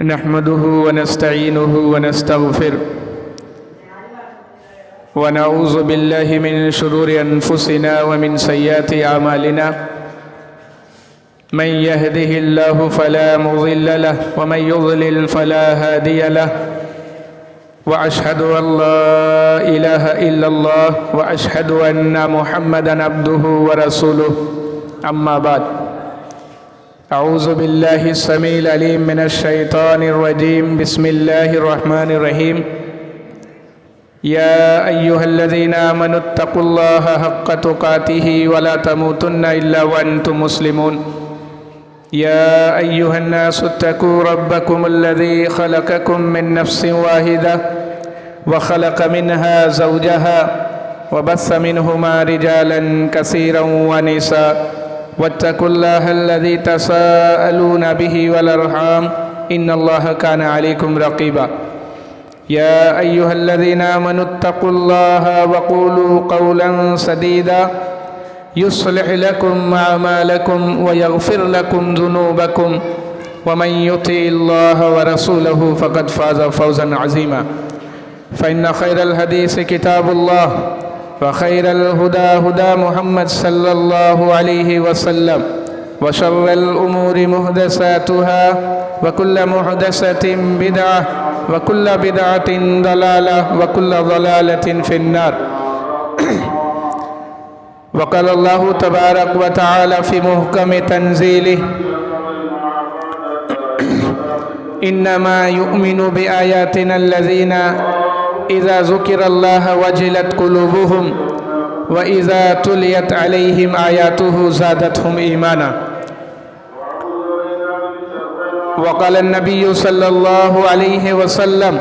نحمده ونستعينه ونستغفره ونعوذ بالله من شرور أنفسنا ومن سيئات أعمالنا من يهده الله فلا مضل له ومن يضلل فلا هادي له وأشهد أن لا إله إلا الله وأشهد أن محمدًا عبده ورسوله أما بعد أعوذ بالله السميع العليم من الشيطان الرجيم بسم الله الرحمن الرحيم يا أيها الذين آمنوا اتقوا الله حق تقاته ولا تموتن إلا وأنتم مسلمون يا أيها الناس اتقوا ربكم الذي خلقكم من نفس واحدة وخلق منها زوجها وبث منهما رجالا كثيرا ونساء واتقوا الله الذي تساءلون به والأرحام إن الله كان عليكم رقيبا يا أيها الذين آمنوا اتقوا الله وقولوا قولا سديدا يصلح لكم أعمالكم ويغفر لكم ذنوبكم ومن يطع الله ورسوله فقد فاز فوزا عظيما فإن خير الحديث كتاب الله وخير الهدى هدى محمد صلى الله عليه وسلم وشر الأمور محدثاتها وكل محدثة بدعة وكل بدعة ضلالة وكل ضلالة في النار وقال الله تبارك وتعالى في محكم تنزيله إنما يؤمن بآياتنا الذين إذا ذكر الله وجلت قلوبهم وإذا تليت عليهم آياته زادتهم إيمانا وقال النبي صلى الله عليه وسلم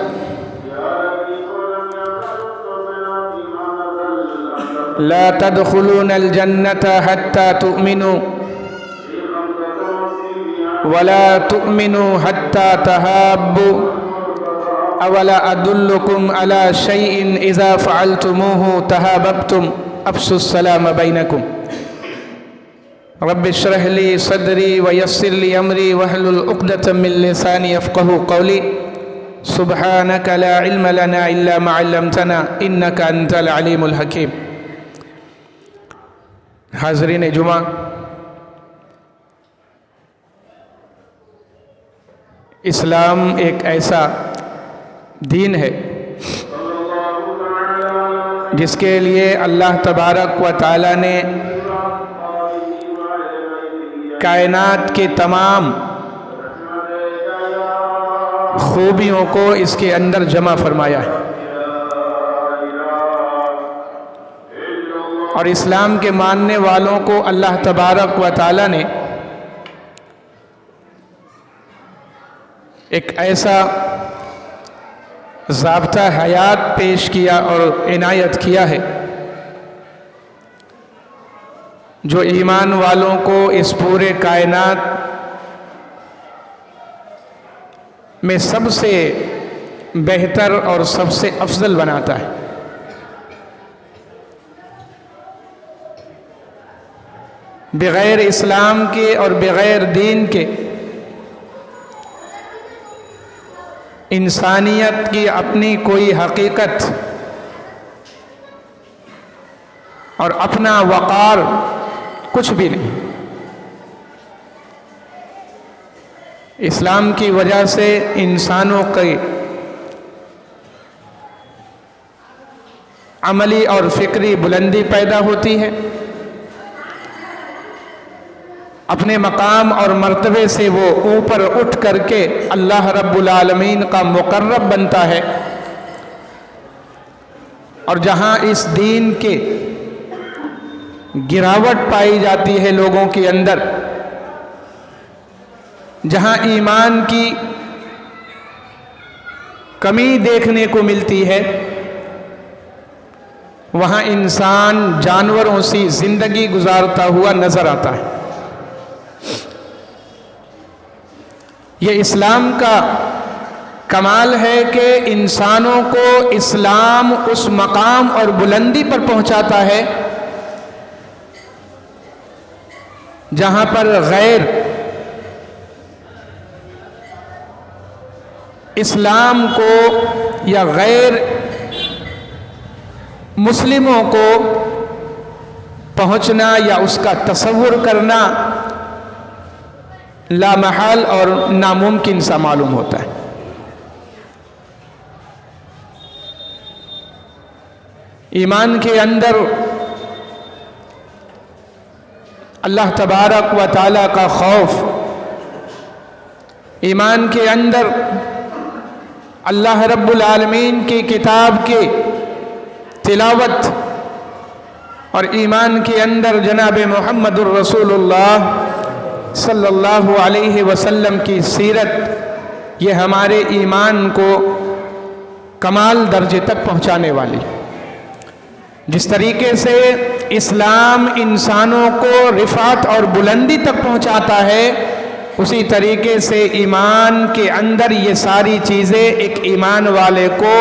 لا تدخلون الجنة حتى تؤمنوا ولا تؤمنوا حتى تحابوا أولا أدلكم على شيء إذا فعلتموه تحاببتم أفشوا السلام بينكم رب اشرح لي صدري ويسر لي أمري واحلل عقدة من لساني يفقهوا قولي سبحانك لا علم لنا إلا ما علمتنا إنك أنت العليم الحكيم حاضرین جمعہ، اسلام ایک ایسا دین ہے جس کے لیے اللہ تبارک و تعالی نے کائنات کے تمام خوبیوں کو اس کے اندر جمع فرمایا ہے، اور اسلام کے ماننے والوں کو اللہ تبارک و تعالی نے ایک ایسا ضابطہ حیات پیش کیا اور عنایت کیا ہے جو ایمان والوں کو اس پورے کائنات میں سب سے بہتر اور سب سے افضل بناتا ہے۔ بغیر اسلام کے اور بغیر دین کے انسانیت کی اپنی کوئی حقیقت اور اپنا وقار کچھ بھی نہیں۔ اسلام کی وجہ سے انسانوں کی عملی اور فکری بلندی پیدا ہوتی ہے، اپنے مقام اور مرتبے سے وہ اوپر اٹھ کر کے اللہ رب العالمین کا مقرب بنتا ہے، اور جہاں اس دین کے گراوٹ پائی جاتی ہے لوگوں کے اندر، جہاں ایمان کی کمی دیکھنے کو ملتی ہے، وہاں انسان جانوروں سی زندگی گزارتا ہوا نظر آتا ہے۔ یہ اسلام کا کمال ہے کہ انسانوں کو اسلام اس مقام اور بلندی پر پہنچاتا ہے جہاں پر غیر اسلام کو یا غیر مسلموں کو پہنچنا یا اس کا تصور کرنا لامحال اور ناممکن سا معلوم ہوتا ہے۔ ایمان کے اندر اللہ تبارک و تعالی کا خوف، ایمان کے اندر اللہ رب العالمین کی کتاب کی تلاوت، اور ایمان کے اندر جناب محمد الرسول اللہ صلی اللہ علیہ وسلم کی سیرت، یہ ہمارے ایمان کو کمال درجے تک پہنچانے والی۔ جس طریقے سے اسلام انسانوں کو رفعت اور بلندی تک پہنچاتا ہے، اسی طریقے سے ایمان کے اندر یہ ساری چیزیں ایک ایمان والے کو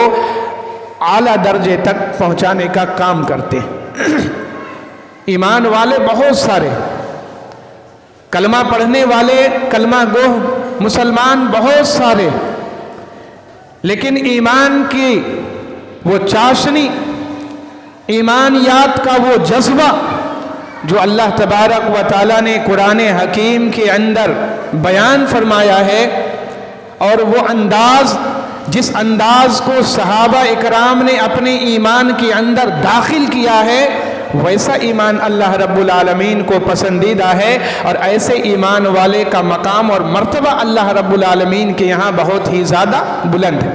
اعلیٰ درجے تک پہنچانے کا کام کرتے ہیں۔ ایمان والے بہت سارے، کلمہ پڑھنے والے، کلمہ گو مسلمان بہت سارے، لیکن ایمان کی وہ چاشنی، ایمانیات کا وہ جذبہ جو اللہ تبارک و تعالیٰ نے قرآن حکیم کے اندر بیان فرمایا ہے، اور وہ انداز، جس انداز کو صحابہ اکرام نے اپنے ایمان کے اندر داخل کیا ہے، ویسا ایمان اللہ رب العالمین کو پسندیدہ ہے، اور ایسے ایمان والے کا مقام اور مرتبہ اللہ رب العالمین کے یہاں بہت ہی زیادہ بلند ہے۔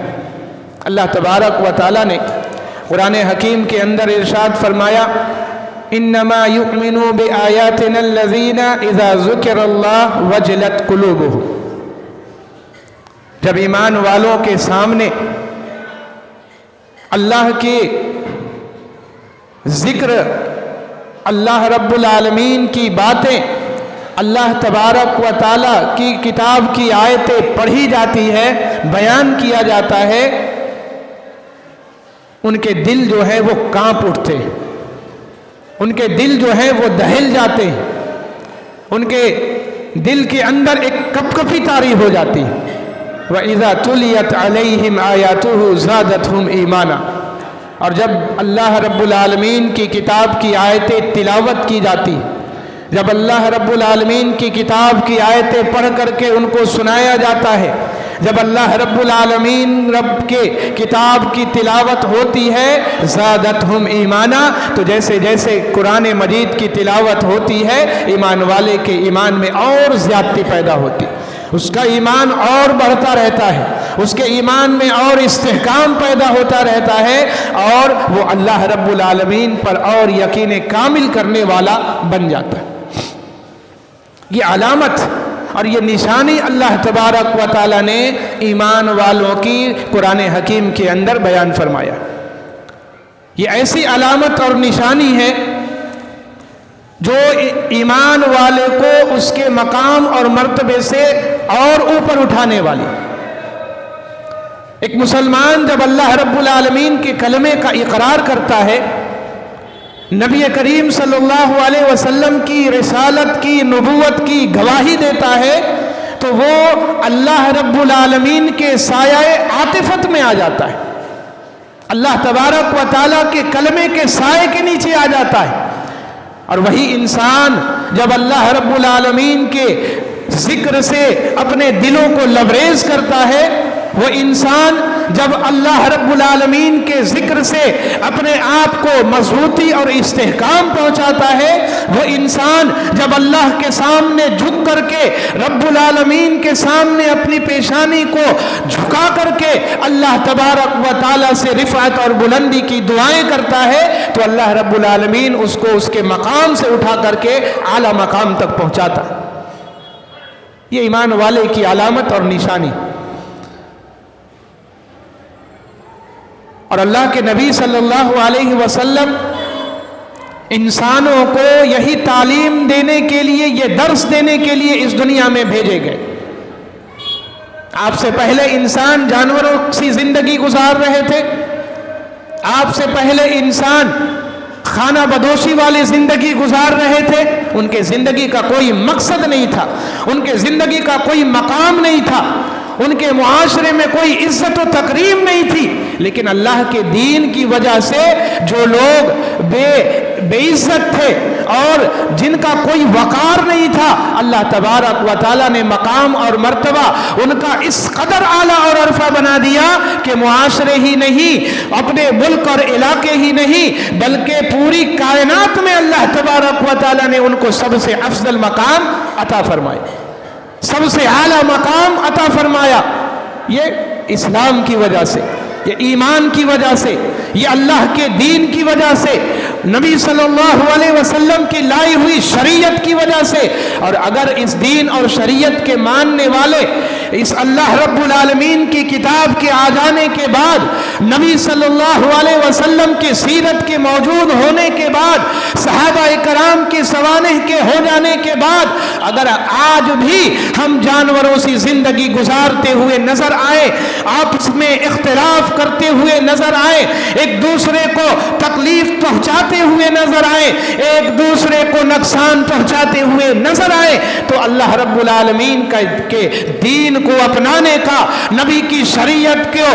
اللہ تبارک و تعالیٰ نے قرآن حکیم کے اندر ارشاد فرمایا، انما یؤمن بآیاتنا الذین اذا ذکر اللہ وجلت قلوبہم۔ جب ایمان والوں کے سامنے اللہ کی ذکر، اللہ رب العالمین کی باتیں، اللہ تبارک و تعالیٰ کی کتاب کی آیتیں پڑھی جاتی ہے، بیان کیا جاتا ہے، ان کے دل جو ہے وہ کانپ اٹھتے، ان کے دل جو ہے وہ دہل جاتے، ان کے دل کے اندر ایک کپکپی طاری ہو جاتی۔ وَإِذَا تُلِيَتْ عَلَيْهِمْ آيَاتُهُ زَادَتْهُمْ إِيمَانًا، اور جب اللہ رب العالمین کی کتاب کی آیتیں تلاوت کی جاتی، جب اللہ رب العالمین کی کتاب کی آیتیں پڑھ کر کے ان کو سنایا جاتا ہے، جب اللہ رب العالمین رب کے کتاب کی تلاوت ہوتی ہے، زادتہم ایمانا، تو جیسے جیسے قرآن مجید کی تلاوت ہوتی ہے، ایمان والے کے ایمان میں اور زیادتی پیدا ہوتی، اس کا ایمان اور بڑھتا رہتا ہے، اس کے ایمان میں اور استحکام پیدا ہوتا رہتا ہے، اور وہ اللہ رب العالمین پر اور یقین کامل کرنے والا بن جاتا ہے۔ یہ علامت اور یہ نشانی اللہ تبارک و تعالیٰ نے ایمان والوں کی قرآن حکیم کے اندر بیان فرمایا۔ یہ ایسی علامت اور نشانی ہے جو ایمان والے کو اس کے مقام اور مرتبے سے اور اوپر اٹھانے والی۔ ایک مسلمان جب اللہ رب العالمین کے کلمے کا اقرار کرتا ہے، نبی کریم صلی اللہ علیہ وسلم کی رسالت کی، نبوت کی گواہی دیتا ہے، تو وہ اللہ رب العالمین کے سایہ عاطفت میں آ جاتا ہے، اللہ تبارک و تعالیٰ کے کلمے کے سائے کے نیچے آ جاتا ہے۔ اور وہی انسان جب اللہ رب العالمین کے ذکر سے اپنے دلوں کو لبریز کرتا ہے، وہ انسان جب اللہ رب العالمین کے ذکر سے اپنے آپ کو مضبوطی اور استحکام پہنچاتا ہے، وہ انسان جب اللہ کے سامنے جھک کر کے، رب العالمین کے سامنے اپنی پیشانی کو جھکا کر کے اللہ تبارک و تعالیٰ سے رفعت اور بلندی کی دعائیں کرتا ہے، تو اللہ رب العالمین اس کو اس کے مقام سے اٹھا کر کے اعلیٰ مقام تک پہنچاتا ہے۔ یہ ایمان والے کی علامت اور نشانی۔ اور اللہ کے نبی صلی اللہ علیہ وسلم انسانوں کو یہی تعلیم دینے کے لیے، یہ درس دینے کے لیے اس دنیا میں بھیجے گئے۔ آپ سے پہلے انسان جانوروں سی زندگی گزار رہے تھے، آپ سے پہلے انسان خانہ بدوشی والی زندگی گزار رہے تھے، ان کے زندگی کا کوئی مقصد نہیں تھا، ان کے زندگی کا کوئی مقام نہیں تھا، ان کے معاشرے میں کوئی عزت و تکریم نہیں تھی، لیکن اللہ کے دین کی وجہ سے جو لوگ بے عزت تھے اور جن کا کوئی وقار نہیں تھا، اللہ تبارک و تعالیٰ نے مقام اور مرتبہ ان کا اس قدر اعلیٰ اور عرفہ بنا دیا کہ معاشرے ہی نہیں، اپنے ملک اور علاقے ہی نہیں، بلکہ پوری کائنات میں اللہ تبارک و تعالیٰ نے ان کو سب سے افضل مقام عطا فرمایا، سب سے اعلیٰ مقام عطا فرمایا۔ یہ اسلام کی وجہ سے، یہ ایمان کی وجہ سے، یہ اللہ کے دین کی وجہ سے، نبی صلی اللہ علیہ وسلم کی لائی ہوئی شریعت کی وجہ سے۔ اور اگر اس دین اور شریعت کے ماننے والے اس اللہ رب العالمین کی کتاب کے آ جانے کے بعد، نبی صلی اللہ علیہ وسلم کی سیرت کے موجود ہونے کے بعد، صحابہ کرام کی سوانح کے ہو جانے کے بعد، اگر آج بھی ہم جانوروں سی زندگی گزارتے ہوئے نظر آئے، آپس میں اختلاف کرتے ہوئے نظر آئے، ایک دوسرے کو تکلیف پہنچاتے ہوئے نظر آئے، ایک دوسرے کو نقصان پہنچاتے ہوئے نظر آئے، تو اللہ رب العالمین کے دین کو اپنانے کا، نبی کی شریعت کو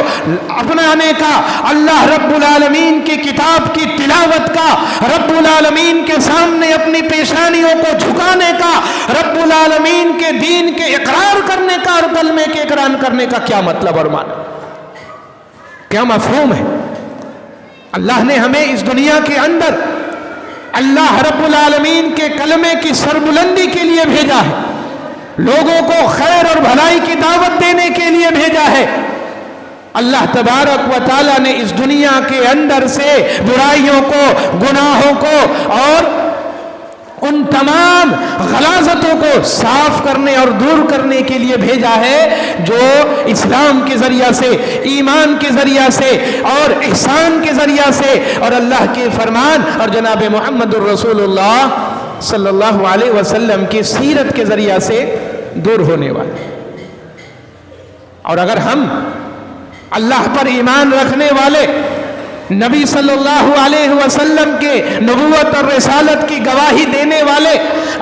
اپنانے کا، اللہ رب العالمین کی کتاب کی تلاوت کا، رب العالمین کے سامنے اپنی پیشانیوں کو جھکانے کا، رب العالمین کے دین کے اقرار کرنے کا اور کلمے کے اقرار کرنے کا کیا مطلب اور معنی، کیا مفہوم ہے؟ اللہ نے ہمیں اس دنیا کے اندر اللہ رب العالمین کے کلمے کی سربلندی کے لیے بھیجا ہے، لوگوں کو خیر اور بھلائی کی دعوت دینے کے لیے بھیجا ہے۔ اللہ تبارک و تعالیٰ نے اس دنیا کے اندر سے برائیوں کو، گناہوں کو اور ان تمام غلاظتوں کو صاف کرنے اور دور کرنے کے لیے بھیجا ہے، جو اسلام کے ذریعہ سے، ایمان کے ذریعہ سے اور احسان کے ذریعہ سے اور اللہ کے فرمان اور جناب محمد الرسول اللہ صلی اللہ علیہ وسلم کی سیرت کے ذریعہ سے دور ہونے والے۔ اور اگر ہم اللہ پر ایمان رکھنے والے، نبی صلی اللہ علیہ وسلم کے نبوت اور رسالت کی گواہی دینے والے،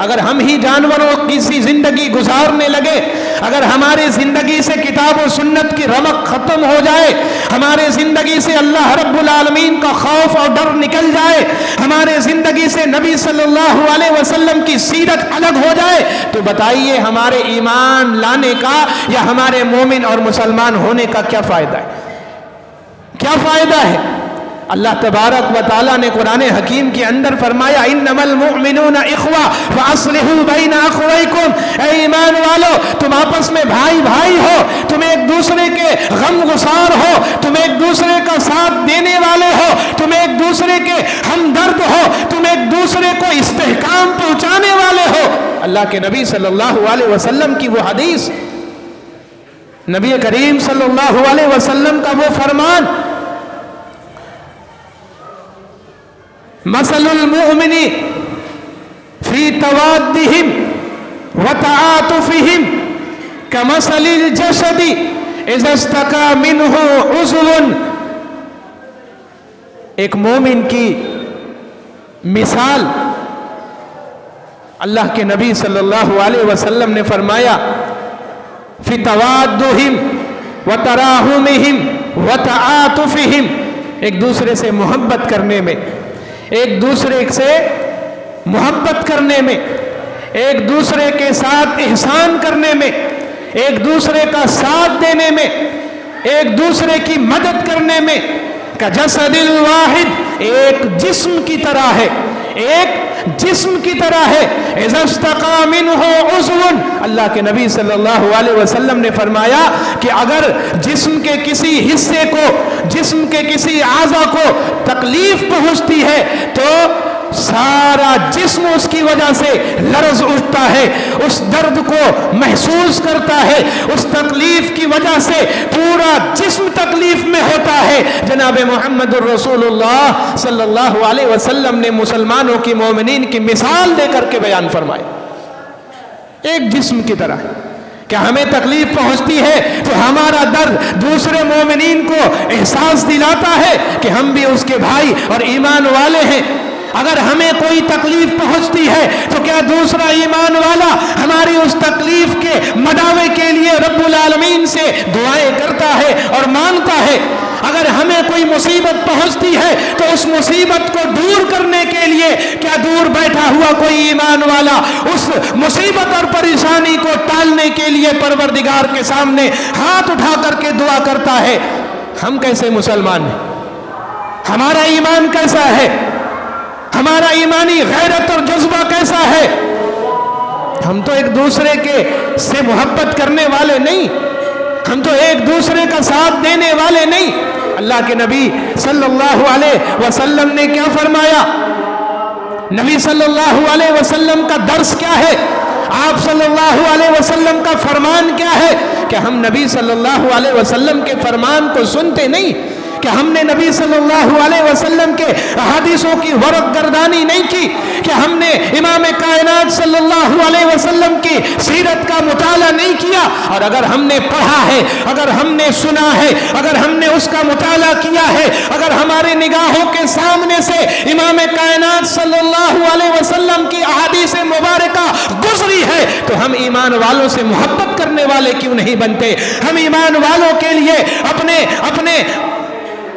اگر ہم ہی جانوروں کی سی زندگی گزارنے لگے، اگر ہمارے زندگی سے کتاب و سنت کی رمق ختم ہو جائے، ہمارے زندگی سے اللہ رب العالمین کا خوف اور ڈر نکل جائے، ہمارے زندگی سے نبی صلی اللہ علیہ وسلم کی سیرت الگ ہو جائے، تو بتائیے ہمارے ایمان لانے کا یا ہمارے مومن اور مسلمان ہونے کا کیا فائدہ ہے؟ کیا فائدہ ہے؟ اللہ تبارک و تعالیٰ نے قرآن حکیم کے اندر فرمایا انما المؤمنون اخوہ فاصلحوا بین اخویکم، اے ایمان والو تم آپس میں بھائی بھائی ہو، تم ایک دوسرے کے غم گسار ہو، تم ایک دوسرے کا ساتھ دینے والے ہو، تم ایک دوسرے کے ہمدرد ہو، تم ایک دوسرے کو استحکام پہنچانے والے ہو۔ اللہ کے نبی صلی اللہ علیہ وسلم کی وہ حدیث، نبی کریم صلی اللہ علیہ وسلم کا وہ فرمان، مثل المؤمن فی توادہم وتعاطفہم کمثل الجسد اذا استقى منہ عضو۔ ایک مومن کی مثال اللہ کے نبی صلی اللہ علیہ وسلم نے فرمایا فی توادہم وتراحمہم وتعاطفہم، ایک دوسرے سے محبت کرنے میں، ایک دوسرے سے محبت کرنے میں، ایک دوسرے کے ساتھ احسان کرنے میں، ایک دوسرے کا ساتھ دینے میں، ایک دوسرے کی مدد کرنے میں، کجسد الواحد، ایک جسم کی طرح ہے، ایک جسم کی طرح ہے، اذا استقى منہ عضو۔ اللہ کے نبی صلی اللہ علیہ وسلم نے فرمایا کہ اگر جسم کے کسی حصے کو، جسم کے کسی اعضاء کو تکلیف پہنچتی ہے تو سارا جسم اس کی وجہ سے لرز اٹھتا ہے، اس درد کو محسوس کرتا ہے، اس تکلیف کی وجہ سے پورا جسم تکلیف میں ہوتا ہے۔ جناب محمد الرسول اللہ صلی اللہ علیہ وسلم نے مسلمانوں کی، مومنین کی مثال دے کر کے بیان فرمایا، ایک جسم کی طرح کہ ہمیں تکلیف پہنچتی ہے تو ہمارا درد دوسرے مومنین کو احساس دلاتا ہے کہ ہم بھی اس کے بھائی اور ایمان والے ہیں۔ اگر ہمیں کوئی تکلیف پہنچتی ہے تو کیا دوسرا ایمان والا ہماری اس تکلیف کے مداوے کے لیے رب العالمین سے ہے. اگر ہمیں کوئی مصیبت پہنچتی ہے تو اس مصیبت کو دور کرنے کے لیے کیا دور بیٹھا ہوا کوئی ایمان والا اس مصیبت اور پریشانی کو ٹالنے کے لیے پروردگار کے سامنے ہاتھ اٹھا کر کے دعا کرتا ہے؟ ہم کیسے مسلمان ہیں؟ ہمارا ایمان کیسا ہے؟ ہمارا ایمانی غیرت اور جذبہ کیسا ہے؟ ہم تو ایک دوسرے کے سے محبت کرنے والے نہیں، ہم تو ایک دوسرے کا ساتھ دینے والے نہیں. اللہ کے نبی صلی اللہ علیہ وسلم نے کیا فرمایا؟ نبی صلی اللہ علیہ وسلم کا درس کیا ہے؟ آپ صلی اللہ علیہ وسلم کا فرمان کیا ہے؟ کہ ہم نبی صلی اللہ علیہ وسلم کے فرمان کو سنتے نہیں، کہ ہم نے نبی صلی اللہ علیہ وسلم کے حدیثوں کی ورق گردانی نہیں کی، کہ ہم نے امام کائنات صلی اللہ علیہ وسلم کی سیرت کا مطالعہ نہیں کیا. اور اگر ہم نے پڑھا ہے، اگر ہم نے سنا ہے، اگر ہم نے اس کا مطالعہ کیا ہے، اگر ہمارے نگاہوں کے سامنے سے امام کائنات صلی اللہ علیہ وسلم کی احادیث مبارکہ گزری ہے، تو ہم ایمان والوں سے محبت کرنے والے کیوں نہیں بنتے؟ ہم ایمان والوں کے لیے اپنے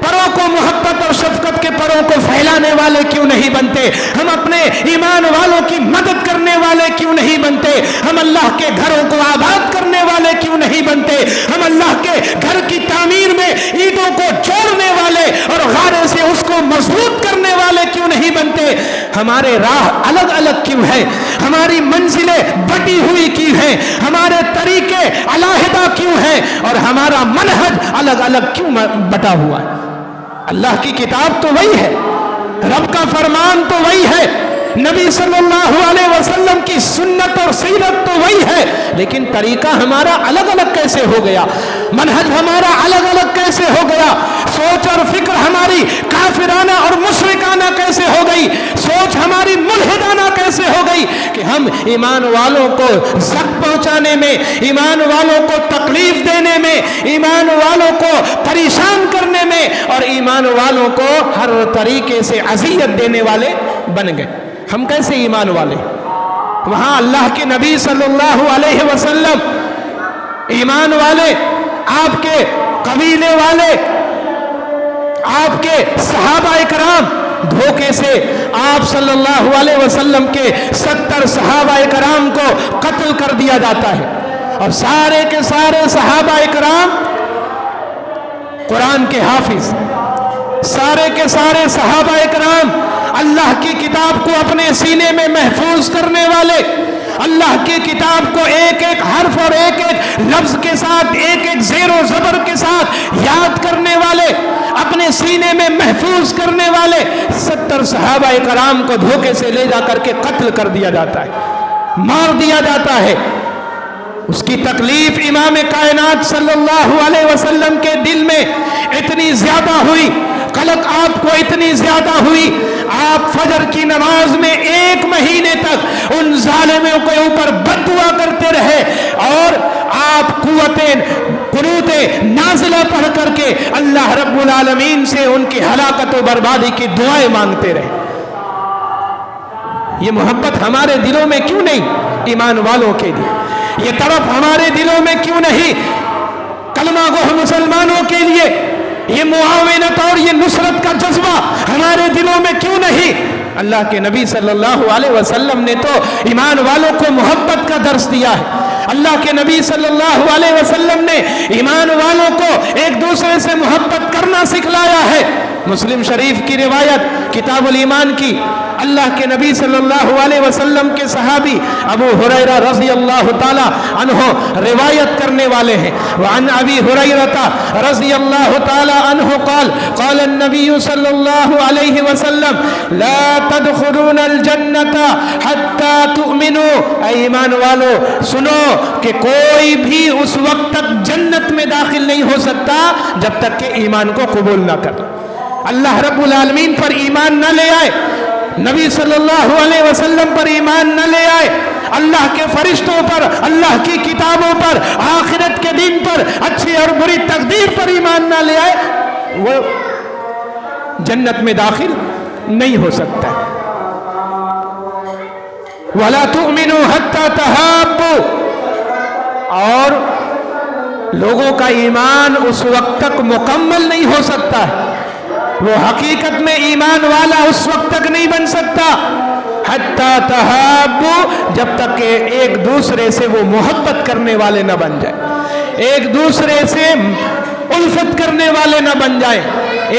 پروں کو محبت اور شفقت کے پروں کو پھیلانے والے کیوں نہیں بنتے؟ ہم اپنے ایمان والوں کی مدد کرنے والے کیوں نہیں بنتے؟ ہم اللہ کے گھروں کو آباد کرنے والے کیوں نہیں بنتے؟ ہم اللہ کے گھر کی تعمیر میں اینٹوں کو جوڑنے والے اور غارے سے اس کو مضبوط کرنے والے کیوں نہیں بنتے؟ ہمارے راہ الگ الگ کیوں ہے؟ ہماری منزلیں بٹی ہوئی کیوں ہیں؟ ہمارے طریقے علیحدہ کیوں ہیں؟ اور ہمارا منہج الگ الگ کیوں بٹا ہوا ہے؟ اللہ کی کتاب تو وہی ہے، رب کا فرمان تو وہی ہے، نبی صلی اللہ علیہ وسلم کی سنت اور سیرت تو وہی ہے، لیکن طریقہ ہمارا الگ الگ کیسے ہو گیا؟ منہج ہمارا الگ الگ کیسے ہو گیا؟ سوچ اور فکر ہماری کافرانہ اور مشرکانہ کیسے ہو گئی؟ سوچ ہماری ملحدانہ کیسے ہو گئی کہ ہم ایمان والوں کو زخم پہنچانے میں، ایمان والوں کو تکلیف دینے میں، ایمان والوں کو پریشان کرنے میں اور ایمان والوں کو ہر طریقے سے اذیت دینے والے بن گئے؟ ہم کیسے ایمان والے؟ وہاں اللہ کے نبی صلی اللہ علیہ وسلم ایمان والے، آپ کے قبیلے والے، آپ کے صحابہ کرام، دھوکے سے آپ صلی اللہ علیہ وسلم کے 70 صحابہ کرام کو قتل کر دیا جاتا ہے، اور سارے کے سارے صحابہ کرام قرآن کے حافظ، سارے کے سارے صحابہ کرام اللہ کی کتاب کو اپنے سینے میں محفوظ کرنے والے، اللہ کی کتاب کو ایک ایک حرف اور ایک ایک لفظ کے ساتھ، ایک ایک زیر و زبر کے ساتھ یاد کرنے والے، اپنے سینے میں محفوظ کرنے والے 70 صحابہ کرام کو دھوکے سے لے جا کر کے قتل کر دیا جاتا ہے، مار دیا جاتا ہے. اس کی تکلیف امام کائنات صلی اللہ علیہ وسلم کے دل میں اتنی زیادہ ہوئی، قلق آپ کو اتنی زیادہ ہوئی، آپ فجر کی نماز میں 1 مہینے تک ان ظالموں کے اوپر بد دعا کرتے رہے، اور آپ قنوت نازلہ پڑھ کر کے اللہ رب العالمین سے ان کی ہلاکت و بربادی کی دعائیں مانگتے رہے. یہ محبت ہمارے دلوں میں کیوں نہیں ایمان والوں کے لیے؟ یہ طرف ہمارے دلوں میں کیوں نہیں کلمہ گو مسلمانوں کے لیے؟ یہ معاونت اور یہ نصرت کا جذبہ ہمارے دلوں میں کیوں نہیں؟ اللہ کے نبی صلی اللہ علیہ وسلم نے تو ایمان والوں کو محبت کا درس دیا ہے. اللہ کے نبی صلی اللہ علیہ وسلم نے ایمان والوں کو ایک دوسرے سے محبت کرنا سکھلایا ہے. مسلم شریف کی روایت کتاب الایمان کی، اللہ کے نبی صلی اللہ علیہ وسلم کے صحابی ابو ہریرہ رضی اللہ تعالی عنہ روایت کرنے والے ہیں. وعن ابی ہریرہ رضی اللہ تعالی عنہ قال قال النبی صلی اللہ علیہ وسلم لا تدخلون الجنت حتی تؤمنوا. اے ایمان والو سنو کہ کوئی بھی اس وقت تک جنت میں داخل نہیں ہو سکتا جب تک کہ ایمان کو قبول نہ کر، اللہ رب العالمین پر ایمان نہ لے آئے، نبی صلی اللہ علیہ وسلم پر ایمان نہ لے آئے، اللہ کے فرشتوں پر، اللہ کی کتابوں پر، آخرت کے دن پر، اچھی اور بری تقدیر پر ایمان نہ لے آئے، وہ جنت میں داخل نہیں ہو سکتا. وَلَا تُؤْمِنُوا حَتَّى تَحَابُّوا، اور لوگوں کا ایمان اس وقت تک مکمل نہیں ہو سکتا ہے، وہ حقیقت میں ایمان والا اس وقت تک نہیں بن سکتا حتیٰ تحابوا، جب تک کہ ایک دوسرے سے وہ محبت کرنے والے نہ بن جائے، ایک دوسرے سے الفت کرنے والے نہ بن جائے،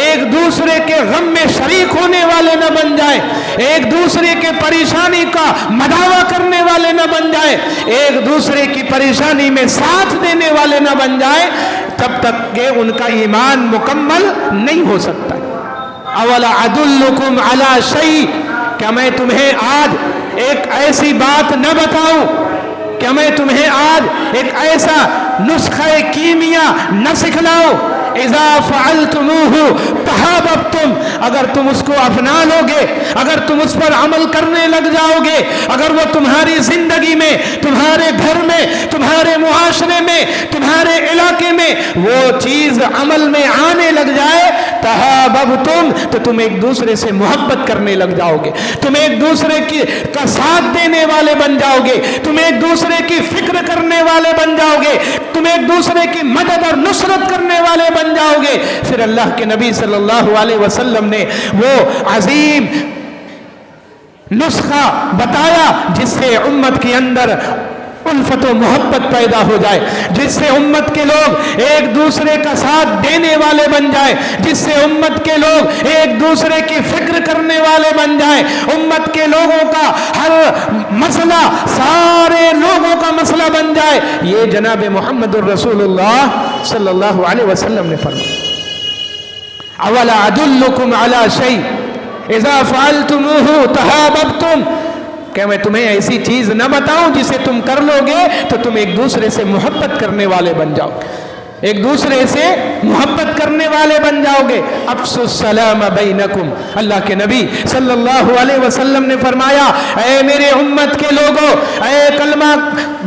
ایک دوسرے کے غم میں شریک ہونے والے نہ بن جائے، ایک دوسرے کے پریشانی کا مداوا کرنے والے نہ بن جائے، ایک دوسرے کی پریشانی میں ساتھ دینے والے نہ بن جائے، تب تک کہ ان کا ایمان مکمل نہیں ہو سکتا۔ اولا ادلکم علی شیء، کیا میں تمہیں آج ایک ایسی بات نہ بتاؤں، کیا میں تمہیں آج ایک ایسا نسخہ کیمیا نہ سکھلاؤں، اذا فعلتموہ تحاببتم، اگر تم اس کو اپنا لو گے، اگر تم اس پر عمل کرنے لگ جاؤ گے، اگر وہ تمہاری زندگی میں، تمہارے گھر میں، تمہارے معاشرے میں، تمہارے علاقے میں وہ چیز عمل میں آنے لگ جائے، تحاببتم، تو تم ایک دوسرے سے محبت کرنے لگ جاؤ گے، تم ایک دوسرے کا ساتھ دینے والے بن جاؤ گے، تم ایک دوسرے کی فکر کرنے والے بن جاؤ گے، تم ایک دوسرے کی مدد اور نصرت کرنے والے بن جاؤ گے۔ پھر اللہ کے نبی صلی اللہ علیہ وسلم نے وہ عظیم نسخہ بتایا جس سے امت کے اندر الفت و محبت پیدا ہو جائے، جس سے امت کے لوگ ایک دوسرے کا ساتھ دینے والے بن جائے، جس سے امت کے لوگ ایک دوسرے کی فکر کرنے والے بن جائیں، امت کے لوگوں کا ہر مسئلہ سارے لوگوں کا مسئلہ بن جائے۔ یہ جناب محمد الرسول اللہ صلی اللہ علیہ وسلم نے فرمایا۔ اولا ادلکم علی شیء اذا فعلتموہ تحاببتم، کہ میں تمہیں ایسی چیز نہ بتاؤں جسے تم کر لو گے تو تم ایک دوسرے سے محبت کرنے والے بن جاؤ گے، ایک دوسرے سے محبت کرنے والے بن جاؤ گے۔ افشوا السلام بینکم، اللہ کے نبی صلی اللہ علیہ وسلم نے فرمایا، اے میرے امت کے لوگوں، اے کلمہ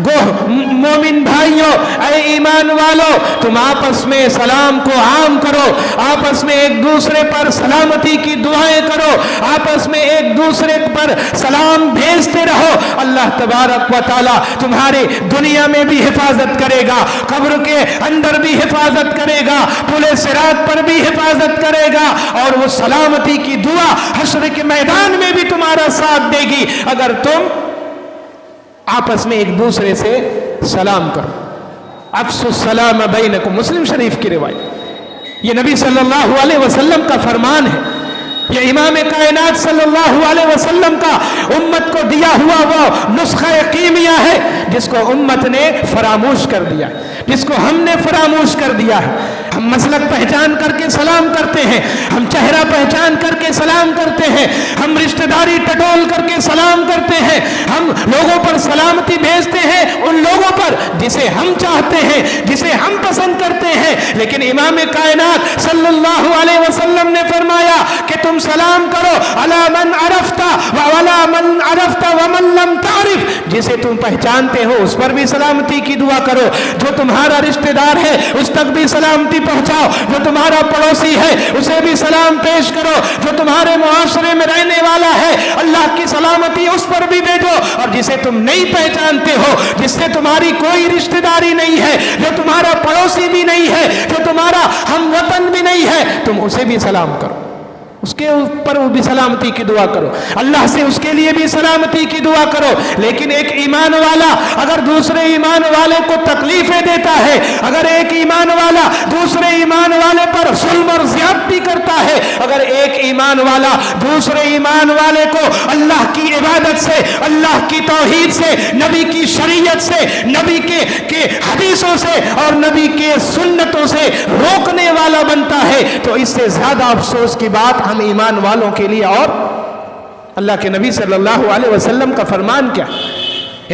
گو مومن بھائیوں، اے ایمان والو، تم آپس میں سلام کو عام کرو، آپس میں ایک دوسرے پر سلامتی کی دعائیں کرو، آپس میں ایک دوسرے پر سلام بھیجتے رہو۔ اللہ تبارک و تعالی تمہاری دنیا میں بھی حفاظت کرے گا، قبر کے اندر بھی حفاظت کرے گا، پل صراط پر بھی حفاظت کرے گا، اور وہ سلامتی کی دعا حشر کے میدان میں بھی تمہارا ساتھ دے گی اگر تم آپس میں ایک دوسرے سے سلام کرو۔ افشوا السلام بینکم، مسلم شریف کی روایت، یہ نبی صلی اللہ علیہ وسلم کا فرمان ہے، یہ امام کائنات صلی اللہ علیہ وسلم کا امت کو دیا ہوا وہ نسخہ کیمیا ہے جس کو امت نے فراموش کر دیا ہے، جس کو ہم نے فراموش کر دیا ہے۔ ہم مسلک پہچان کر کے سلام کرتے ہیں، ہم چہرہ پہچان کر کے سلام کرتے ہیں، ہم رشتہ داری ٹٹول کر کے سلام کرتے ہیں، ہم لوگوں پر سلامتی بھیجتے ہیں، ان لوگوں پر جسے ہم چاہتے ہیں، جسے ہم پسند کرتے ہیں، لیکن امام کائنات صلی اللہ علیہ وسلم نے فرمایا کہ تم سلام کرو علی من عرفت وعلی من عرفت ومن لم تعرف، جسے تم پہچانتے ہو اس پر بھی سلامتی کی دعا کرو، جو تمہارا رشتہ دار ہے اس تک بھی سلامتی پہنچاؤ، جو تمہارا پڑوسی ہے اسے بھی سلام پیش کرو، جو تمہارے معاشرے میں رہنے والا ہے اللہ کی سلامتی اس پر بھی بھیجو، اور جسے تم نہیں پہچانتے ہو، جس سے تمہاری کوئی رشتہ داری نہیں ہے، جو تمہارا پڑوسی بھی نہیں ہے، جو تمہارا ہم وطن بھی نہیں ہے، تم اسے بھی سلام کرو، اس کے اوپر وہ بھی سلامتی کی دعا کرو، اللہ سے اس کے لیے بھی سلامتی کی دعا کرو۔ لیکن ایک ایمان والا اگر دوسرے ایمان والے کو تکلیفیں دیتا ہے، اگر ایک ایمان والا دوسرے ایمان والے پر ظلم اور زیادتی کرتا ہے، اگر ایک ایمان والا دوسرے ایمان والے کو اللہ کی عبادت سے، اللہ کی توحید سے، نبی کی شریعت سے، نبی کے حدیثوں سے اور نبی کے سنتوں سے روکنے والا بنتا ہے، تو اس سے زیادہ افسوس کی بات ہم ایمان والوں کے لیے۔ اور اللہ کے نبی صلی اللہ علیہ وسلم کا فرمان کیا؟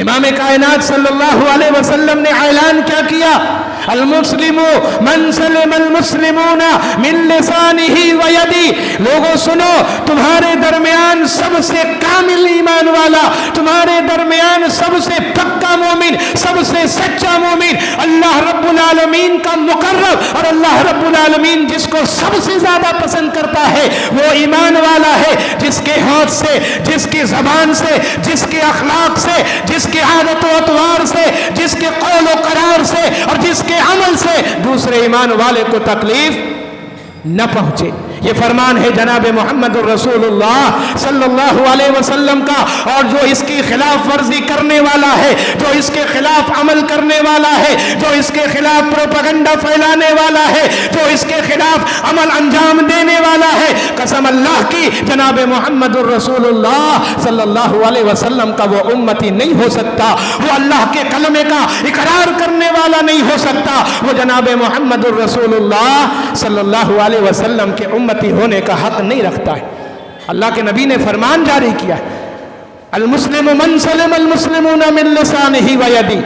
امام کائنات صلی اللہ علیہ وسلم نے اعلان کیا کیا؟ المسلم من سلم المسلمون من لسانہ و یدی، لوگوں سنو، تمہارے درمیان سب سے کامل ایمان والا، تمہارے درمیان سب سے پکا مومن، سب سے سچا مومن، اللہ رب العالمین کا مقرب، اور اللہ رب العالمین جس کو سب سے زیادہ پسند کرتا ہے وہ ایمان والا ہے جس کے ہاتھ سے، جس کی زبان سے، جس کے اخلاق سے، جس کے عادت و اطوار سے، جس کے قول و قرار سے اور جس کے عمل سے دوسرے ایمان والے کو تکلیف نہ پہنچے۔ یہ فرمان ہے جناب محمد الرسول اللہ صلی اللہ علیہ وسلم کا، اور جو اس کی خلاف ورزی کرنے والا ہے، جو اس کے خلاف عمل کرنے والا ہے، جو اس کے خلاف پروپیگنڈا پھیلانے والا ہے، جو اس کے خلاف عمل انجام دینے والا ہے، قسم اللہ کی جناب محمد الرسول اللہ صلی اللہ علیہ وسلم کا وہ امتی نہیں ہو سکتا، وہ اللہ کے کلمے کا اقرار کرنے والا نہیں ہو سکتا، وہ جناب محمد الرسول اللہ صلی اللہ علیہ وسلم کے امتی ہونے کا حق نہیں رکھتا ہے۔ اللہ کے نبی نے فرمان جاری کیا، المسلم من سلم المسلمون من لسانہ و یدہ،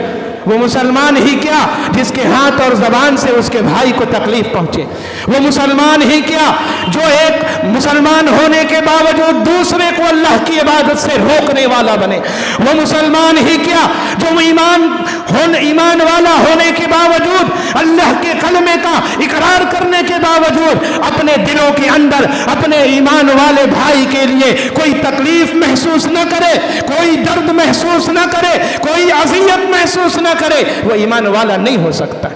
وہ مسلمان ہی کیا جس کے ہاتھ اور زبان سے اس کے بھائی کو تکلیف پہنچے، وہ مسلمان ہی کیا جو ایک مسلمان ہونے کے باوجود دوسرے کو اللہ کی عبادت سے روکنے والا بنے، وہ مسلمان ہی کیا جو ایمان والا ہونے کے باوجود اللہ کے کلمے کا اقرار کرنے کے باوجود اپنے دلوں کے اندر اپنے ایمان والے بھائی کے لیے کوئی تکلیف محسوس نہ کرے، کوئی درد محسوس نہ کرے، کوئی اذیت محسوس نہ کرے، وہ ایمان والا نہیں ہو سکتا،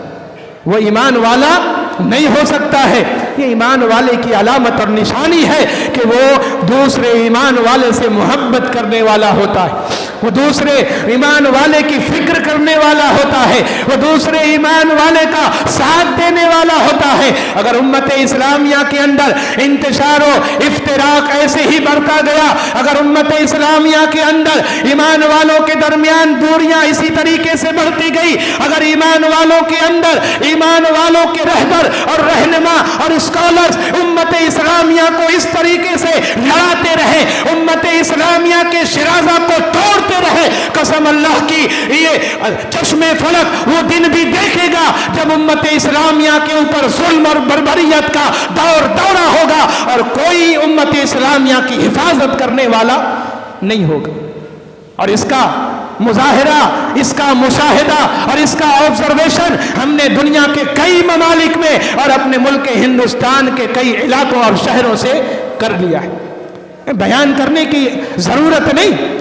وہ ایمان والا نہیں ہو سکتا ہے۔ یہ ایمان والے کی علامت اور نشانی ہے کہ وہ دوسرے ایمان والے سے محبت کرنے والا ہوتا ہے، وہ دوسرے ایمان والے کی فکر کرنے والا ہوتا ہے، وہ دوسرے ایمان والے کا ساتھ دینے والا ہوتا ہے۔ اگر امت اسلامیہ کے اندر انتشار و افتراق ایسے ہی بڑھتا گیا، اگر امت اسلامیہ کے اندر ایمان والوں کے درمیان دوریاں اسی طریقے سے بڑھتی گئی، اگر ایمان والوں کے اندر ایمان والوں کے رہبر اور رہنما اور اسکالرز امت اسلامیہ کو اس طریقے سے لڑاتے رہے، امت اسلامیہ کے شرازہ کو توڑتے رہے، قسم اللہ کی یہ چشم فلک وہ دن بھی دیکھے گا جب امت اسلامیہ کے اوپر ظلم اور بربریت کا دورہ ہوگا اور کوئی امت اسلامیہ کی حفاظت کرنے والا نہیں ہوگا۔ اور اس کا مظاہرہ، اس کا مشاہدہ اور اس کا آبزرویشن ہم نے دنیا کے کئی ممالک میں اور اپنے ملک ہندوستان کے کئی علاقوں اور شہروں سے کر لیا ہے۔ بیان کرنے کی ضرورت نہیں،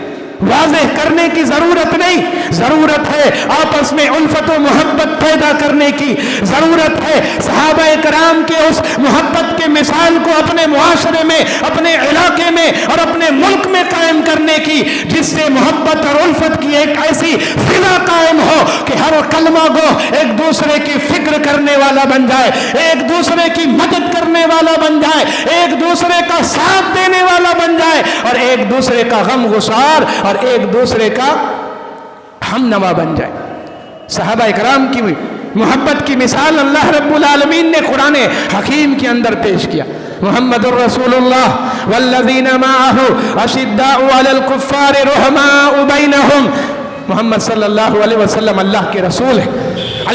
واضح کرنے کی ضرورت نہیں، ضرورت ہے آپس میں الفت و محبت پیدا کرنے کی، ضرورت ہے صحابہ کرام کے اس محبت کے مثال کو اپنے معاشرے میں، اپنے علاقے میں اور اپنے ملک میں قائم کرنے کی، جس سے محبت اور الفت کی ایک ایسی فضا قائم ہو کہ ہر کلمہ گو ایک دوسرے کی فکر کرنے والا بن جائے، ایک دوسرے کی مدد کرنے والا بن جائے، ایک دوسرے کا ساتھ دینے والا بن جائے اور ایک دوسرے کا غم گسار اور ایک دوسرے کا ہم نوا بن جائے۔ صحابہ اکرام کی محبت کی مثال اللہ رب العالمین نے قرآن حکیم کے اندر پیش کیا۔ محمد الرسول اللہ والذین معہ اشداء علی الکفار رحماء بینہم، محمد صلی اللہ علیہ وسلم اللہ کے رسول ہیں،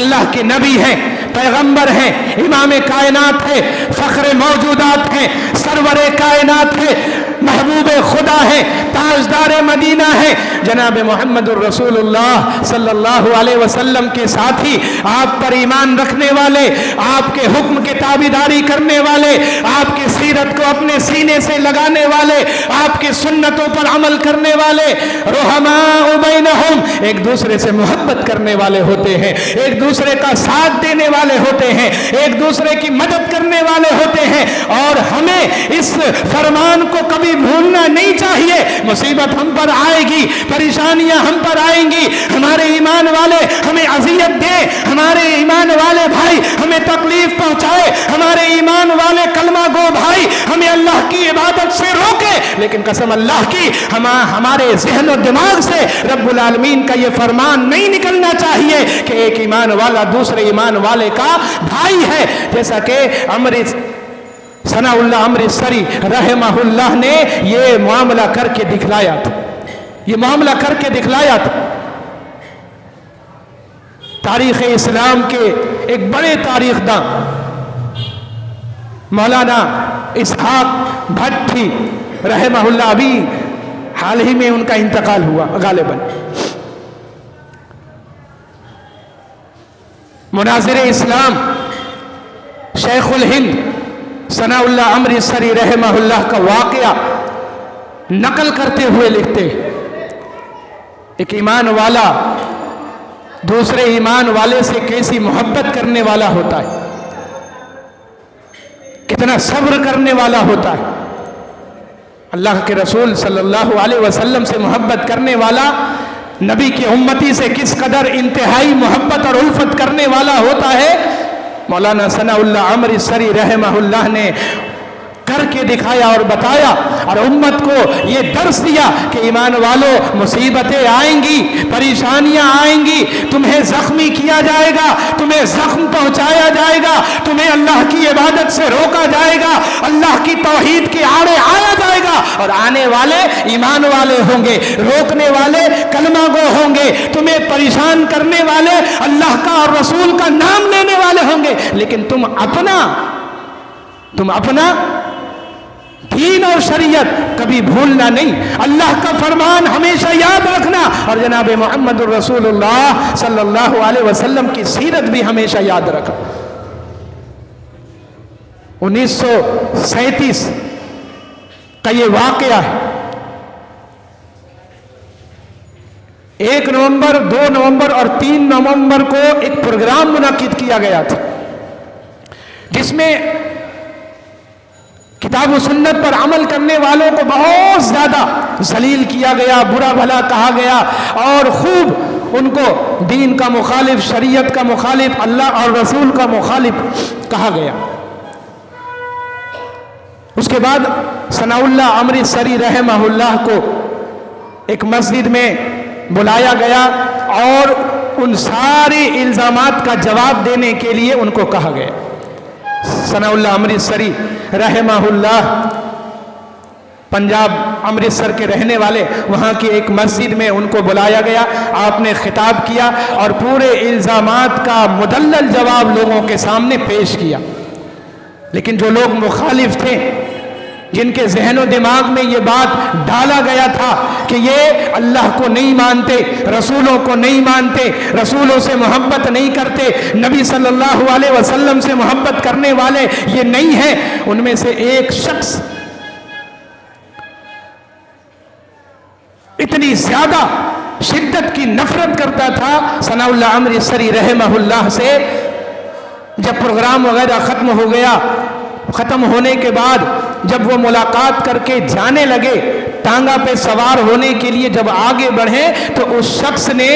اللہ کے نبی ہیں، پیغمبر ہیں، امام کائنات ہیں، فخر موجودات ہیں، سرور کائنات ہیں، محبوب خدا ہے، تاجدار مدینہ ہے، جناب محمد الرسول اللہ صلی اللہ علیہ وسلم کے ساتھی، آپ پر ایمان رکھنے والے، آپ کے حکم کی تابعداری کرنے والے، آپ کی سیرت کو اپنے سینے سے لگانے والے، آپ کی سنتوں پر عمل کرنے والے، رحماء بینہم، ایک دوسرے سے محبت کرنے والے ہوتے ہیں، ایک دوسرے کا ساتھ دینے والے ہوتے ہیں، ایک دوسرے کی مدد کرنے والے ہوتے ہیں۔ اور ہمیں اس فرمان کو کبھی بھولنا نہیں چاہیے۔ مصیبت ہم پر آئے گی، پریشانیاں ہم پر آئیں گی، ہمارے ایمان والے ہمیں اذیت دے، ہمارے ایمان والے بھائی ہمیں تکلیف پہنچائے، ہمارے ایمان والے کلمہ گو بھائی ہمیں اللہ کی عبادت سے روکے، لیکن قسم اللہ کی ہمارے ذہن و دماغ سے رب العالمین کا یہ فرمان نہیں نکلنا چاہیے کہ ایک ایمان والا دوسرے ایمان والے کا بھائی ہے، جیسا کہ ثناء اللہ امرتسری رحمہ اللہ نے یہ معاملہ کر کے دکھلایا تھا، یہ معاملہ کر کے دکھلایا تھا۔ تاریخ اسلام کے ایک بڑے تاریخ داں مولانا اسحاق بھٹی رحمہ اللہ، ابھی حال ہی میں ان کا انتقال ہوا غالباً، مناظر اسلام شیخ الہند ثناء اللہ امرتسری رحمہ اللہ کا واقعہ نقل کرتے ہوئے لکھتے، ایک ایمان والا دوسرے ایمان والے سے کیسی محبت کرنے والا ہوتا ہے، کتنا صبر کرنے والا ہوتا ہے۔ اللہ کے رسول صلی اللہ علیہ وسلم سے محبت کرنے والا نبی کی امتی سے کس قدر انتہائی محبت اور الفت کرنے والا ہوتا ہے، مولانا ثناء اللہ عمری سری رحمہ اللہ نے کر کے دکھایا اور بتایا، اور امت کو یہ درس دیا کہ ایمان والوں، مصیبتیں آئیں گی، پریشانیاں آئیں گی، تمہیں زخمی کیا جائے گا، تمہیں زخم پہنچایا جائے گا، تمہیں اللہ کی عبادت سے روکا جائے گا، اللہ کی توحید کے آڑے آیا جائے گا، اور آنے والے ایمان والے ہوں گے، روکنے والے کلمہ گو ہوں گے، تمہیں پریشان کرنے والے اللہ کا اور رسول کا نام لینے والے ہوں گے، لیکن تم اپنا دین اور شریعت کبھی بھولنا نہیں، اللہ کا فرمان ہمیشہ یاد رکھنا، اور جناب محمد الرسول اللہ صلی اللہ علیہ وسلم کی سیرت بھی ہمیشہ یاد رکھنا۔ 1937 کا یہ واقعہ ہے، 1 نومبر، 2 نومبر اور 3 نومبر کو ایک پروگرام منعقد کیا گیا تھا، جس میں کتاب و سنت پر عمل کرنے والوں کو بہت زیادہ ذلیل کیا گیا، برا بھلا کہا گیا، اور خوب ان کو دین کا مخالف، شریعت کا مخالف، اللہ اور رسول کا مخالف کہا گیا۔ اس کے بعد ثناء اللہ عمری سری رحمہ اللہ کو ایک مسجد میں بلایا گیا، اور ان سارے الزامات کا جواب دینے کے لیے ان کو کہا گیا۔ ثناء اللہ عمری سری رحمہ اللہ پنجاب امرتسر کے رہنے والے، وہاں کی ایک مسجد میں ان کو بلایا گیا، آپ نے خطاب کیا اور پورے الزامات کا مدلل جواب لوگوں کے سامنے پیش کیا۔ لیکن جو لوگ مخالف تھے، جن کے ذہن و دماغ میں یہ بات ڈالا گیا تھا کہ یہ اللہ کو نہیں مانتے، رسولوں کو نہیں مانتے، رسولوں سے محبت نہیں کرتے، نبی صلی اللہ علیہ وسلم سے محبت کرنے والے یہ نہیں ہیں، ان میں سے ایک شخص اتنی زیادہ شدت کی نفرت کرتا تھا ثناء اللہ عمری سری رحمہ اللہ سے، جب پروگرام وغیرہ ختم ہو گیا، ختم ہونے کے بعد جب وہ ملاقات کر کے جانے لگے، ٹانگا پہ سوار ہونے کے لیے جب آگے بڑھے، تو اس شخص نے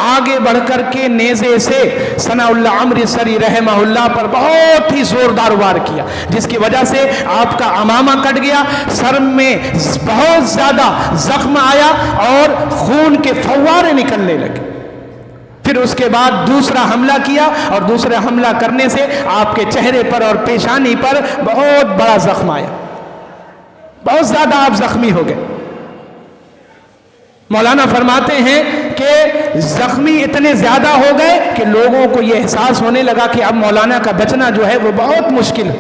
آگے بڑھ کر کے نیزے سے ثناء اللہ عمری سری رحمہ اللہ پر بہت ہی زوردار وار کیا، جس کی وجہ سے آپ کا عمامہ کٹ گیا، سر میں بہت زیادہ زخم آیا اور خون کے فوارے نکلنے لگے۔ پھر اس کے بعد دوسرا حملہ کیا، اور دوسرا حملہ کرنے سے آپ کے چہرے پر اور پیشانی پر بہت بڑا زخم آیا، بہت زیادہ آپ زخمی ہو گئے۔ مولانا فرماتے ہیں کہ زخمی اتنے زیادہ ہو گئے کہ لوگوں کو یہ احساس ہونے لگا کہ اب مولانا کا بچنا جو ہے وہ بہت مشکل ہے،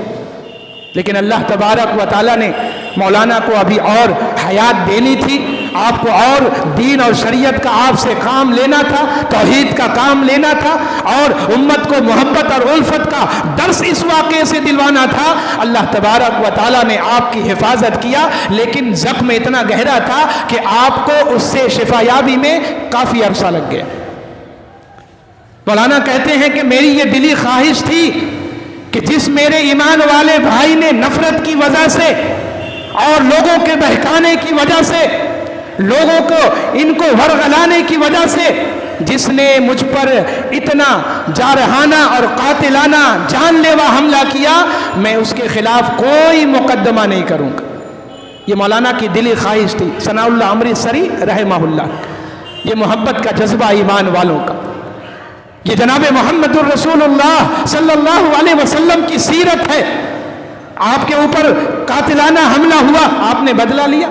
لیکن اللہ تبارک و تعالیٰ نے مولانا کو ابھی اور حیات دینی تھی، آپ کو اور دین اور شریعت کا آپ سے کام لینا تھا، توحید کا کام لینا تھا، اور امت کو محبت اور الفت کا درس اس واقعے سے دلوانا تھا۔ اللہ تبارک و تعالیٰ نے آپ کی حفاظت کیا، لیکن زخم اتنا گہرا تھا کہ آپ کو اس سے شفا یابی میں کافی عرصہ لگ گیا۔ مولانا کہتے ہیں کہ میری یہ دلی خواہش تھی کہ جس میرے ایمان والے بھائی نے نفرت کی وجہ سے اور لوگوں کے بہکانے کی وجہ سے، لوگوں کو ان کو ورغلانے کی وجہ سے، جس نے مجھ پر اتنا جارحانہ اور قاتلانہ جان لیوا حملہ کیا، میں اس کے خلاف کوئی مقدمہ نہیں کروں گا۔ یہ مولانا کی دلی خواہش تھی ثناء اللہ عمری سری رحمہ اللہ، یہ محبت کا جذبہ ایمان والوں کا، یہ جناب محمد الرسول اللہ صلی اللہ علیہ وسلم کی سیرت ہے۔ آپ کے اوپر قاتلانہ حملہ ہوا، آپ نے بدلہ لیا،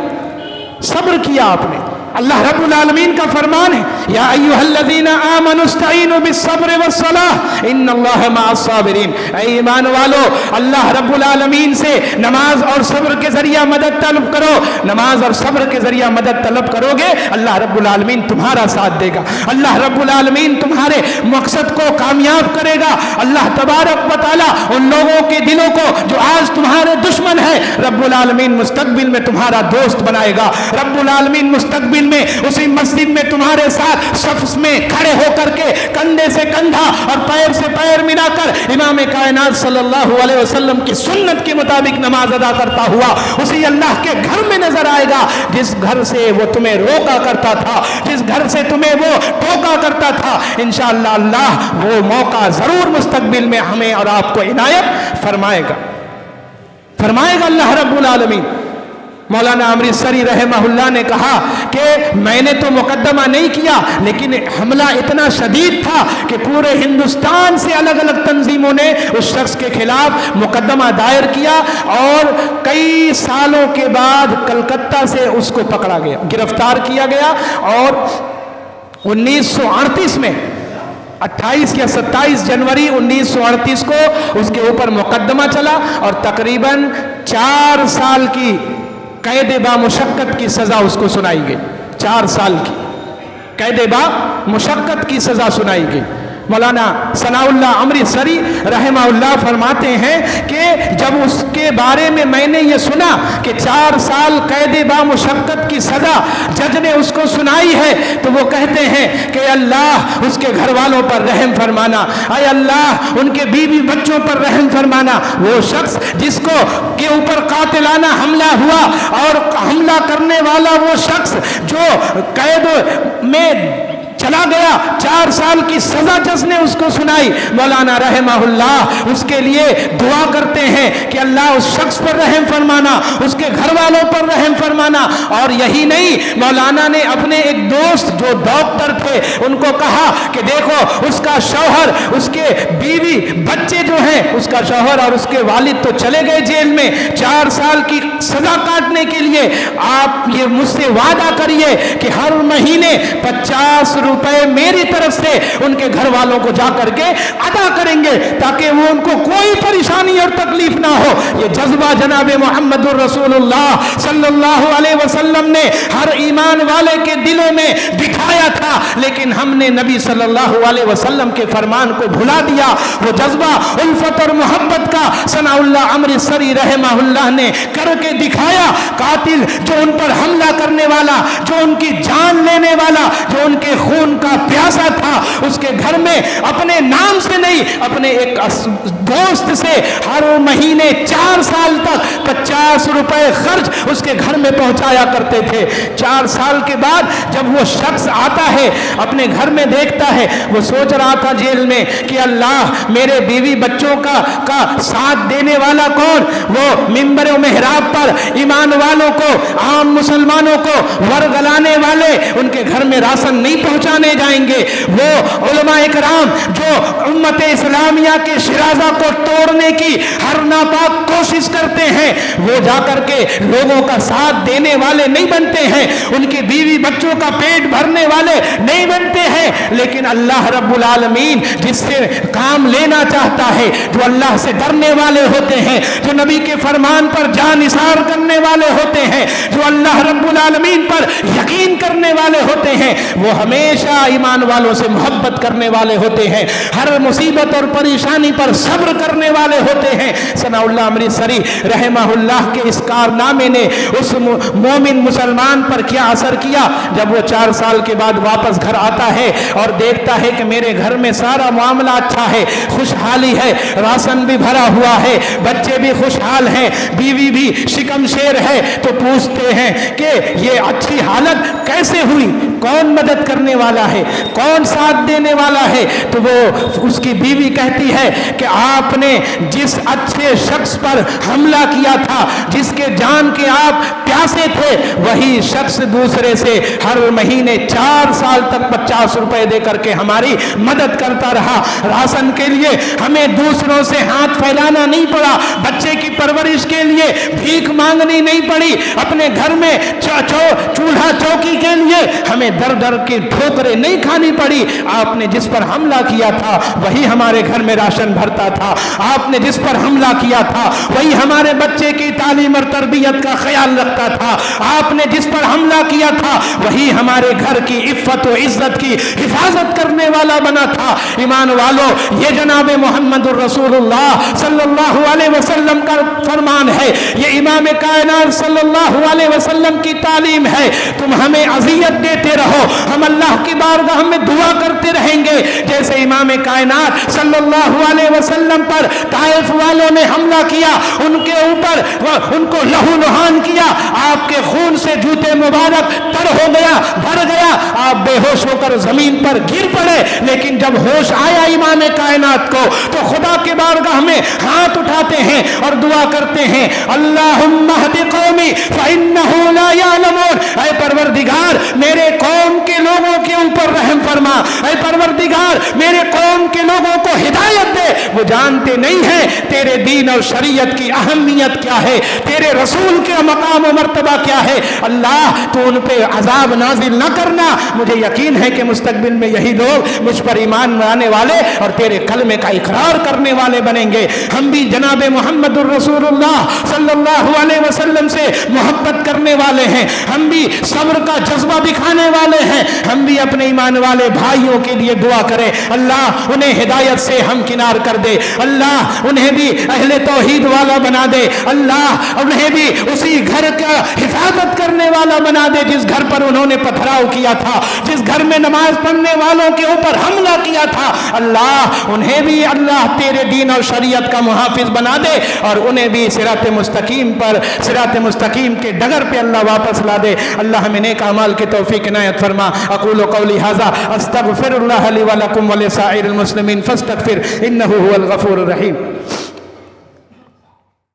صبر کیا آپ نے۔ اللہ رب العالمین کا فرمان ہے، یا ایھا الذین آمنوا استعینوا بالصبر والصلاۃ ان اللہ مع الصابرین۔ اے ایمان والو، اللہ رب العالمین سے نماز اور صبر کے ذریعہ مدد طلب کرو، نماز اور صبر کے ذریعہ مدد طلب کرو گے، اللہ رب العالمین تمہارا ساتھ دے گا، اللہ رب العالمین تمہارے مقصد کو کامیاب کرے گا۔ اللہ تبارک و تعالی ان لوگوں کے دلوں کو جو آج تمہارے دشمن ہے، رب العالمین مستقبل میں تمہارا دوست بنائے گا، رب العالمین مستقبل میں اسی مسجد میں تمہارے ساتھ صف میں کھڑے ہو کر کے کندھے سے کندھا اور پیر سے پیر ملا کر امام کائنات صلی اللہ علیہ وسلم کی سنت کے مطابق نماز ادا کرتا ہوا اسی اللہ کے گھر میں نظر آئے گا جس گھر سے وہ تمہیں روکا کرتا تھا، جس گھر سے تمہیں وہ ٹوکا کرتا تھا۔ انشاءاللہ اللہ وہ موقع ضرور مستقبل میں ہمیں اور آپ کو عنایت فرمائے گا اللہ رب العالمین۔ مولانا امرتسری رحمہ اللہ نے کہا کہ میں نے تو مقدمہ نہیں کیا، لیکن حملہ اتنا شدید تھا کہ پورے ہندوستان سے الگ الگ تنظیموں نے اس شخص کے خلاف مقدمہ دائر کیا اور کئی سالوں کے بعد کلکتہ سے اس کو پکڑا گیا، گرفتار کیا گیا اور 1938 میں 28 یا 27 جنوری 1938 کو اس کے اوپر مقدمہ چلا اور تقریباً 4 سال کی قید با مشقت کی سزا اس کو سنائی گئی۔ 4 سال کی قید با مشقت کی سزا سنائی گئی۔ مولانا ثناء اللہ امرتسری رحمہ اللہ فرماتے ہیں کہ جب اس کے بارے میں نے یہ سنا کہ 4 سال قید با مشقت کی سزا جج نے اس کو سنائی ہے تو وہ کہتے ہیں کہ اللہ اس کے گھر والوں پر رحم فرمانا، اے اللہ ان کے بیوی بچوں پر رحم فرمانا۔ وہ شخص جس کو کے اوپر قاتلانہ حملہ ہوا اور حملہ کرنے والا وہ شخص جو قید میں چلا گیا، 4 سال کی سزا جس نے اس کو سنائی، مولانا رحمہ اللہ اس کے لیے دعا کرتے ہیں کہ اللہ اس شخص پر رحم فرمانا، اس کے گھر والوں پر رحم فرمانا۔ اور یہی نہیں، مولانا نے اپنے ایک دوست جو ڈاکٹر تھے ان کو کہا کہ دیکھو اس کا شوہر، اس کے بیوی بچے جو ہیں، اس کا شوہر اور اس کے والد تو چلے گئے جیل میں 4 سال کی سزا کاٹنے کے لیے، آپ یہ مجھ سے وعدہ کریے کہ ہر مہینے 50 روپے میری طرف سے ان کے گھر والوں کو جا کر کے ادا کریں گے تاکہ وہ ان کو کوئی پریشانی اور تکلیف نہ ہو۔ یہ جذبہ جناب محمد الرسول اللہ صلی اللہ علیہ وسلم نے ہر ایمان والے کے دلوں میں بٹھایا تھا، لیکن ہم نے نبی صلی اللہ علیہ وسلم کے فرمان کو بھلا دیا۔ وہ جذبہ الفت اور محبت کا ثناء اللہ امرتسری رحمہ اللہ نے کر کے دکھایا۔ قاتل جو ان پر حملہ کرنے والا، جو ان کی جان لینے والا، جو ان کے خون کا پیاسا تھا، اس کے گھر میں اپنے نام سے نہیں، اپنے ایک دوست سے ہر مہینے 4 سال تک 50 روپے خرچ اس کے گھر میں پہنچایا کرتے تھے۔ 4 سال کے بعد جب وہ شخص آتا ہے اپنے گھر میں دیکھتا ہے، وہ سوچ رہا تھا جیل میں کہ اللہ میرے بیوی بچوں کا ساتھ دینے والا کون؟ وہ منبر و محراب پر ایمان والوں کو، عام مسلمانوں کو ورگلانے والے ان کے گھر میں راشن نہیں پہنچانے جائیں گے۔ وہ علماء اکرام جو امت اسلامیہ کے شرازہ کو توڑنے کی ہر ناپاک کوشش کرتے ہیں، وہ جا کر کے لوگوں کا ساتھ دینے والے نہیں بنتے ہیں، ان کی بیوی بچوں کا پیٹ بھرنے والے نہیں بنتے ہیں۔ لیکن اللہ رب العالمین جس سے کام لینا چاہتا ہے، جو اللہ سے ڈرنے والے ہوتے ہیں، جو نبی کے فرمان پر جان نثار کرنے والے ہوتے ہیں، جو اللہ رب العالمین پر یقین کرنے والے ہوتے ہیں، وہ ہمیشہ ایمان والوں سے محبت کرنے والے ہوتے ہیں، ہر مصیبت اور پریشانی پر صبر کرنے والے ہوتے ہیں۔ ثناء اللہ امرتسری رحمہ اللہ کے اس کارنامے نے اس مومن مسلمان پر کیا اثر کیا؟ جب وہ 4 سال کے بعد واپس گھر آتا ہے اور دیکھتا ہے کہ میرے گھر میں سارا معاملہ اچھا ہے، خوشحالی ہے، راشن بھی بھرا ہوا ہے، بچے بھی خوشحال ہیں، بیوی بھی شکم شیر ہے، تو پوچھتے ہیں کہ یہ اچھی حالت کیسے ہوئی؟ کون مدد کرنے والا ہے؟ کون ساتھ دینے والا ہے؟ تو وہ اس کی بیوی کہتی ہے کہ آپ نے جس اچھے شخص پر حملہ کیا تھا، جس کے جان کے آپ پیاسے تھے، وہی شخص دوسرے سے ہر مہینے 4 سال تک 50 روپے دے کر کے ہماری مدد کرتا رہا۔ راشن کے لیے ہمیں دوسروں سے ہاتھ پھیلانا نہیں پڑا، بچے کی پرورش کے لیے بھیک مانگنی نہیں پڑی، اپنے گھر میں چولہا چوکی کے لیے ہمیں در در کے ٹھوکر ٹھوکریں نہیں کھانی پڑی. آپ نے جس پر حملہ کیا تھا وہی ہمارے گھر میں راشن بھرتا تھا. آپ نے جس پر حملہ کیا تھا وہی ہمارے بچے کی تعلیم اور تربیت کا خیال رکھتا تھا. آپ نے جس پر حملہ کیا تھا وہی ہمارے گھر کی عفت و عزت کی حفاظت کرنے والا بنا تھا. ایمان والو، یہ جناب محمد الرسول اللہ صلی اللہ علیہ وسلم کا فرمان ہے، یہ امام کائنات صلی اللہ علیہ وسلم کی تعلیم ہے. تم ہمیں اذیت دیتے رہو، ہم اللہ کی بارگاہ میں دعا کرتے رہیں گے. جیسے امام کائنات صلی اللہ علیہ وسلم پر طائف والوں نے حملہ کیا، ان کے اوپر ان کو لہو لہان کیا، آپ کے خون سے جوتے مبارک تر ہو گیا، بھر گیا، آپ بے ہوش ہو کر زمین پر گر پڑے. لیکن جب ہوش آیا امام کائنات کو تو خدا کے بارگاہ میں ہاتھ اٹھاتے ہیں اور دعا کرتے ہیں، اللہم اہد قومی فإنہ لا یعلمون. اے پروردگار میرے قوم کے لوگوں کے اوپر رحم فرما، اے پروردگار میرے قوم کے لوگوں کو ہدایت دے، وہ جانتے نہیں ہیں تیرے دین اور شریعت کی اہمیت کیا ہے، تیرے رسول کے مقام و مرتبہ کیا ہے. اللہ تو ان پہ عذاب نازل نہ کرنا. مجھے یقین ہے کہ مستقبل میں یہی لوگ مجھ پر ایمان لانے والے اور تیرے کلمے کا اقرار کرنے والے بنیں گے. ہم بھی جناب محمد الرسول اللہ صلی اللہ علیہ وسلم سے محبت کرنے والے ہیں، ہم بھی صبر کا جذبہ دکھانے والے ہیں. ہم بھی اپنے ایمان والے بھائیوں کے لیے دعا کریں، اللہ انہیں ہدایت سے ہمکنار کر دے، اللہ انہیں بھی اہل توحید والا بنا دے، اللہ انہیں بھی اسی گھر کا حفاظت کرنے والا بنا دے جس گھر پر انہوں نے پتھراؤ کیا تھا، جس گھر میں نماز پڑھنے والوں کے اوپر حملہ کیا تھا. اللہ انہیں بھی اللہ تیرے دین اور شریعت کا محافظ بنا دے اور انہیں بھی صراط مستقیم پر، صراط مستقیم کے ڈگر پہ اللہ واپس لا دے. اللہ ہمیں نیک اعمال کی توفیق عنایت فرما. اقول قولی ھذا استغفر اللہ لی ولکم ولسائر المسلمین فاستغفر انہ هو الغفور الرحیم.